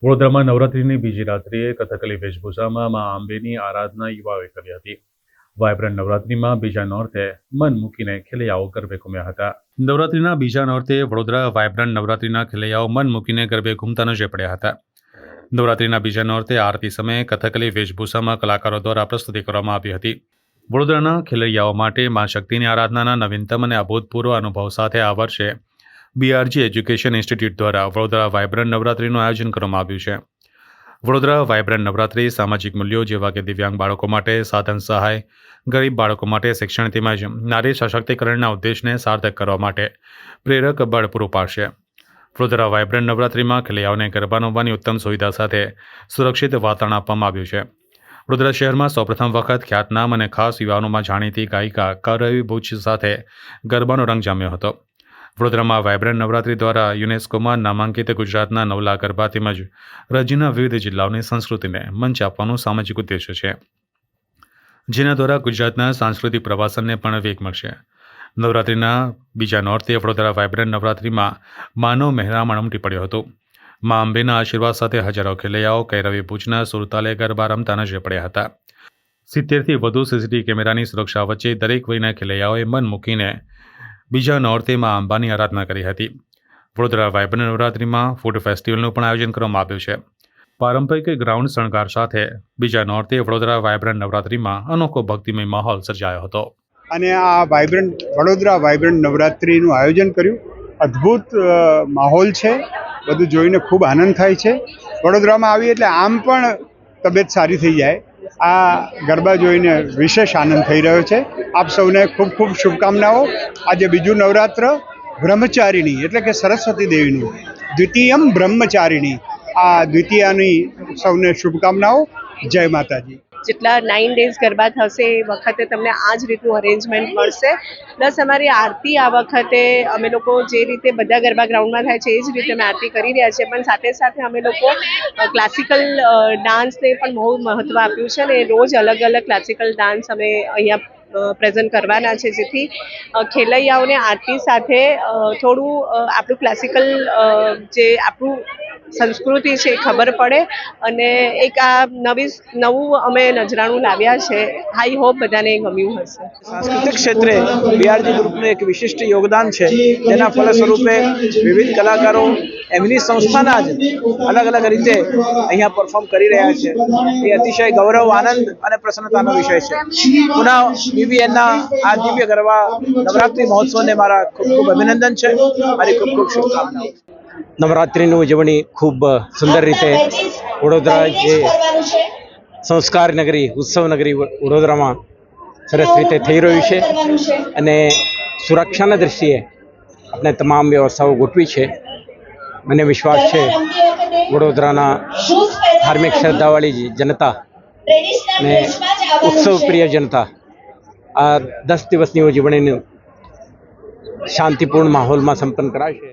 વડોદરામાં નવરાત્રિની બીજી રાત્રિએ કથકલી વેશભૂષામાં મા અંબેની આરાધના યુવાઓએ કરી હતી। વાયબ્રન્ટ નવરાત્રિમાં બીજા નોરતે મન મૂકીને ખેલૈયાઓ ગરબે ઘૂમ્યા હતા। નવરાત્રિના બીજા નોરતે વડોદરા વાયબ્રન્ટ નવરાત્રિના ખેલૈયાઓ મન મૂકીને ગરબે ઘૂમતા નજરે પડ્યા હતા। નવરાત્રિના બીજા નોરતે આરતી સમયે કથકલી વેશભૂષામાં કલાકારો દ્વારા પ્રસ્તુતિ કરવામાં આવી હતી। વડોદરાના ખેલૈયાઓ માટે મા શક્તિની આરાધનાના નવીનતમ અને અભૂતપૂર્વ અનુભવ સાથે આ વર્ષે બીઆરજી એજ્યુકેશન ઇન્સ્ટિટ્યૂટ દ્વારા વડોદરા વાયબ્રન્ટ નવરાત્રિનું આયોજન કરવામાં આવ્યું છે। વડોદરા વાયબ્રન્ટ નવરાત્રિ સામાજિક મૂલ્યો જેવા કે દિવ્યાંગ બાળકો માટે સાધન સહાય, ગરીબ બાળકો માટે શિક્ષણ તેમજ નારી સશક્તિકરણના ઉદ્દેશને સાર્થક કરવા માટે પ્રેરક બળ પૂરું પાડશે। વડોદરા વાયબ્રન્ટ નવરાત્રિમાં ખેલૈયાઓને ગરબા રમવાની ઉત્તમ સુવિધા સાથે સુરક્ષિત વાતાવરણ આપવામાં આવ્યું છે। વડોદરા શહેરમાં સૌપ્રથમ વખત ખ્યાતનામ અને ખાસ યુવાનોમાં જાણીતી ગાયિકા કરવી બુચ સાથે ગરબાનો રંગ જામ્યો હતો। વડોદરામાં વાયબ્રન્ટ નવરાત્રિ દ્વારા યુનેસ્કોમાં નામાંકિત ગુજરાતના નવલા ગરબા તેમજ રાજ્યના વિવિધ જિલ્લાઓની સંસ્કૃતિને મંચ આપવાનું સામાજિક ઉદ્દેશ્ય છે, જેના દ્વારા ગુજરાતના સાંસ્કૃતિક પ્રવાસનને પણ વેગ મળશે। નવરાત્રિના બીજા નોરતે વડોદરા વાયબ્રન્ટ નવરાત્રિમાં માનવ મહેરામણ ઉમટી પડ્યો હતો। મા અંબેના આશીર્વાદ સાથે હજારો ખેલૈયાઓ કૈરવી ભુજના સુરતાલે ગરબા રમતા નજરે પડ્યા હતા। 70થી વધુ સીસીટીવી કેમેરાની સુરક્ષા વચ્ચે દરેક વયના ખેલૈયાઓએ મન મૂકીને બીજા નોરતે મા અંબાની આરાધના કરી હતી। વડોદરા વાયબ્રન્ટ નવરાત્રિમાં ફૂડ ફેસ્ટિવલનું પણ આયોજન કરવામાં આવ્યું છે। પારંપરિક ગ્રાઉન્ડ શણગાર સાથે બીજા નોરતે વડોદરા વાયબ્રન્ટ નવરાત્રિમાં અનોખો ભક્તિમય માહોલ સર્જાયો હતો અને આ વડોદરા વાયબ્રન્ટ નવરાત્રિનું આયોજન કર્યું। અદ્ભુત માહોલ છે, બધું જોઈને ખૂબ આનંદ થાય છે। વડોદરામાં આવી એટલે આમ પણ તબિયત સારી થઈ જાય। આ ગરબા જોઈને વિશેષ આનંદ થઈ રહ્યો છે। આપ સૌને ખૂબ ખૂબ શુભકામનાઓ। આજે બીજું નવરાત્ર બ્રહ્મચારિણી એટલે કે સરસ્વતી દેવીનું દ્વિતીયમ બ્રહ્મચારિણી, આ દ્વિતીયાની સૌને શુભકામનાઓ। જય માતાજી। જેટલા 9 ડેઝ ગરબા થશે એ વખતે તમને આ જ રીતનું અરેન્જમેન્ટ મળશે। પ્લસ અમારી આરતી આ વખતે અમે લોકો જે રીતે બધા ગરબા ગ્રાઉન્ડમાં થાય છે એ જ રીતે અમે આરતી કરી રહ્યા છીએ, પણ સાથે સાથે અમે લોકો ક્લાસિકલ ડાન્સને પણ બહુ મહત્ત્વ આપ્યું છે અને રોજ અલગ અલગ ક્લાસિકલ ડાન્સ અમે અહીંયા પ્રેઝન્ટ કરવાના છે, જેથી ખેલૈયાઓને આરતી સાથે થોડું આપણું ક્લાસિકલ જે આપણું સંસ્કૃતિ છે એ ખબર પડે અને એક આ નવું અમે નજરાણું લાવ્યા છે। આઈ હોપ બધાને ગમ્યું હશે। સાંસ્કૃતિક ક્ષેત્રે બીઆરજી ગ્રુપનું એક વિશિષ્ટ યોગદાન છે, જેના ફલસ્વરૂપે વિવિધ કલાકારો એમની સંસ્થાના જ અલગ અલગ રીતે અહીંયા પરફોર્મ કરી રહ્યા છે। એ અતિશય ગૌરવ, આનંદ અને પ્રસન્નતાનો વિષય છે। પુનઃ બીબીએનના આ દિવ્ય ગરબા નવરાત્રિ મહોત્સવને મારા ખૂબ ખૂબ અભિનંદન છે, મારી ખૂબ ખૂબ શુભકામનાઓ। નવરાત્રિની ઉજવણી ખૂબ સુંદર રીતે વડોદરા જે સંસ્કાર નગરી, ઉત્સવ નગરી વડોદરામાં સરસ રીતે થઈ રહ્યું છે અને સુરક્ષાના દૃષ્ટિએ આપણે તમામ વ્યવસ્થાઓ ગોઠવી છે। મને વિશ્વાસ છે વડોદરાના ધાર્મિક શ્રદ્ધાવાળી જનતા ને ઉત્સવ પ્રિય જનતા આ 10 દિવસની ઉજવણીનું શાંતિપૂર્ણ માહોલમાં સંપન્ન કરાશે।